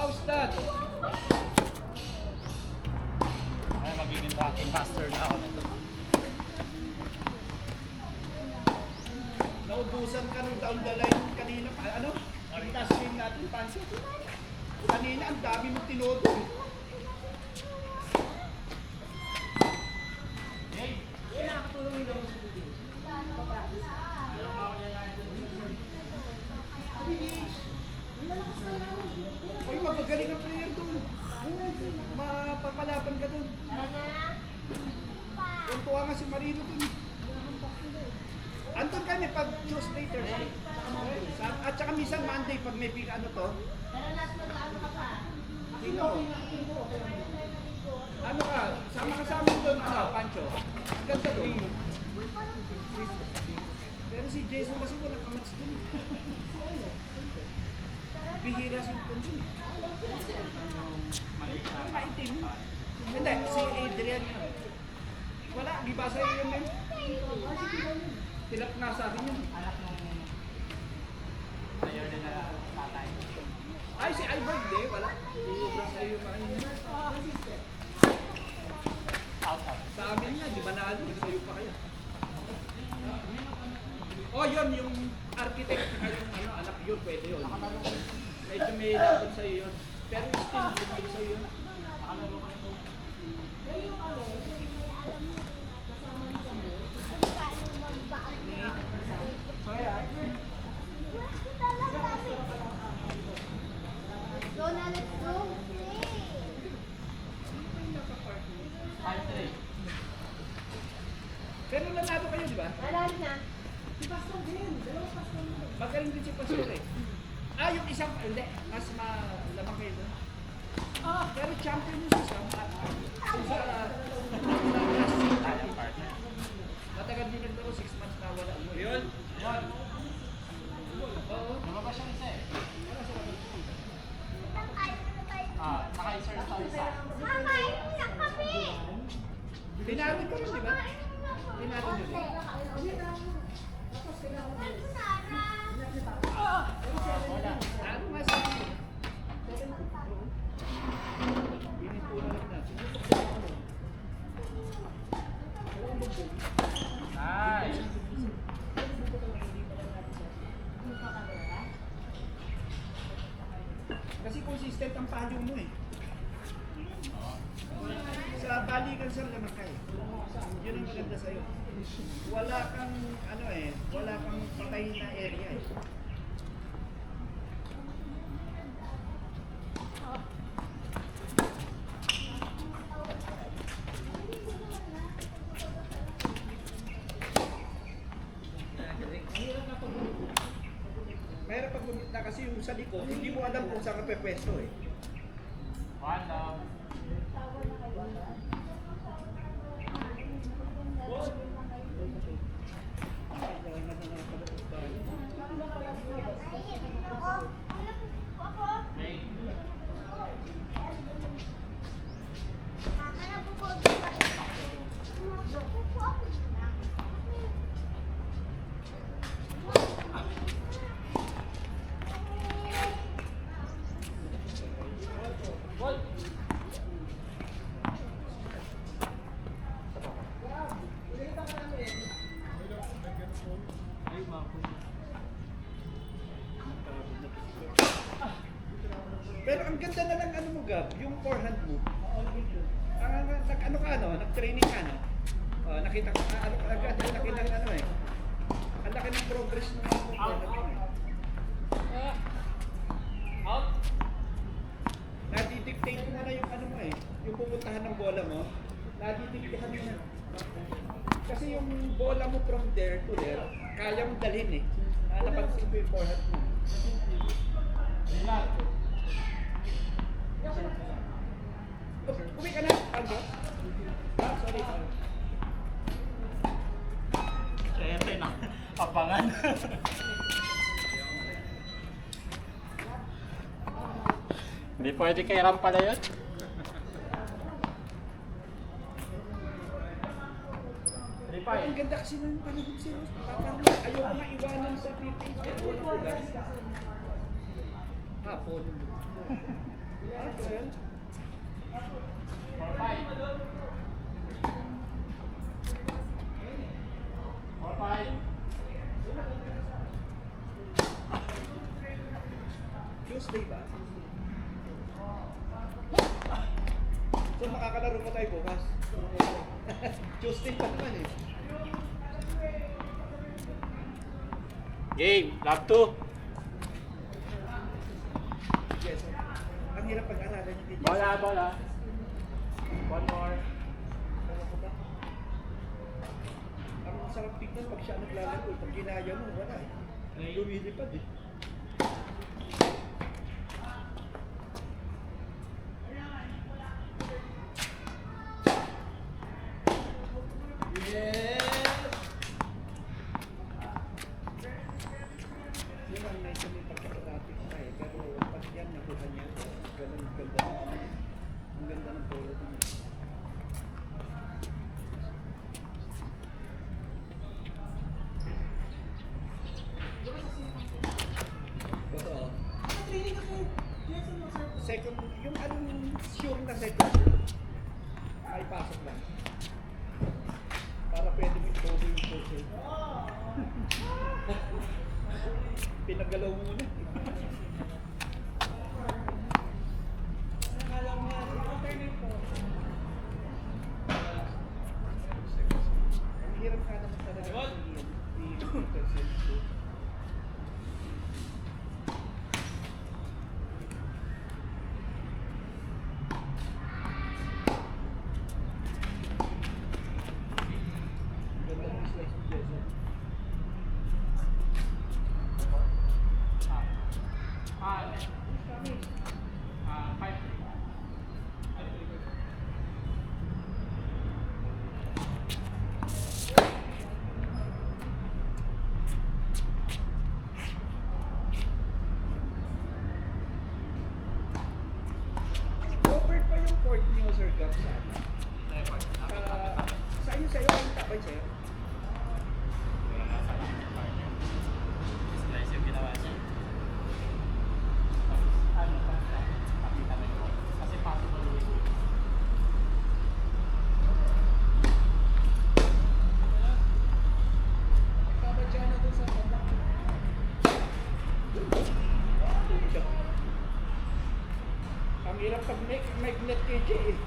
Ustad. Ay, magiging tracking master na ako nito. Naubusan ka ng down the line kanina. Ano? Ang last game natin, Pansit. Kanina, ang dami mong tinodo. Uy, magagaling ang player doon. Mapapalaban ka doon. Tuntua nga si Marino doon. Anton kami pag Tuesday, Thursday. At saka minsan Monday pag may ano to. Sino ko? Ano ka? Sama ka sa amin doon, ano, Pancho? Ang ganda doon. Pero si Jason kasi walang kamats doon. Bihira si Anton doon. Maitim. Hindi, si Adrian yun. Wala, di ba sa'yo yun din? Tilap na sa akin yun. Anak nung player din na tatay. Ay, si Albert, di, wala. Iubra sa'yo yung mga yun. Out. Sa amin nga, di ba nalo? Sa'yo pa kaya. Oh, yun, yung architect, saka yung ano, anak yun, pwede yun. Medyo may laban sa'yo yun. Pero still, hindi sa'yo yun. Go na, let's go. 5-3. Pero nanalo kayo, di ba? Alala na. Si Pastor din. Magaling din si Pastor eh. Ah, yung isang, hindi. Mas malamang kayo doon. Ah, pero champion yung isa. Tayang partner. Matagal din naglaro, 6 months na wala. Yun. Yun. Oo. Lumabas siya isa eh. Naka-insert sa isa. Kakain mo na kami. Pinalo ko yun, di ba? Pinalo yun. Wala. Ano mas? Pinipula lang natin. Nice. Kasi consistent ang palo mo eh. Sa balikan sa lamang kayo. Yun ang maganda sa'yo. Wala kang, ano eh, wala kang patay na area eh. Mayroon pag gumit na kasi yung sa likod, hindi mo alam kung saan ka pepwesto eh. One love. May. Ball. Pero ang ganda na lang ano mo Gab, yung forehand mo. Nag-ano ka no, nag-training ka no. Nakita ko ano agad, ang laki ng ano eh. Ang laki ng progress ng forehand mo eh. Out. Nadidictate mo na yung ano mo eh, yung pupuntahan ng bola mo. Nadidictatehan mo na. Kasi yung bola mo from there to there, kaya mong dalhin eh. Napansin ko yung forehand mo. Relax. Uwi ka na, Aldo? Ah, sorry. Siyempre na. Abangan. Hindi pwede kay Ram pala yun. Ang ganda kasi ng panahon si Ross. Parang ayoko nga iwanan sa PPH. Hapon. Well, 4-5. Tuesday ba? So makakalaro pa tayo bukas. Tuesday pa naman eh. Game, lap 2. Yes. Ang hirap pag-aralan yung teacher. Bola, bola. One more. Ang sarap tignan pag siya naglalaro. Pag ginaya mo, wala eh. Lumilipad eh. Yun ang nice yung pagkakatapit na eh. Pero pag yan nakuha niya, ganun ganda. Ang ganda ng polo niya. Totoo. Second, yung anong sure na second, ay pasok lang. Para pwede mo ito yung coach. Pinagalaw mo muna. Ang hirap ka naman talaga i-intercept. Ganda ng slice ni Jason. Covered pa yung court niyo, Sir Gab, sa atin. Sa'yo, ang tabay sa'yo. Slice yung ginawa niya. Ano pa? Pakita mo yun. Kasi possible yun. Ang hirap pag magnet KJ eh.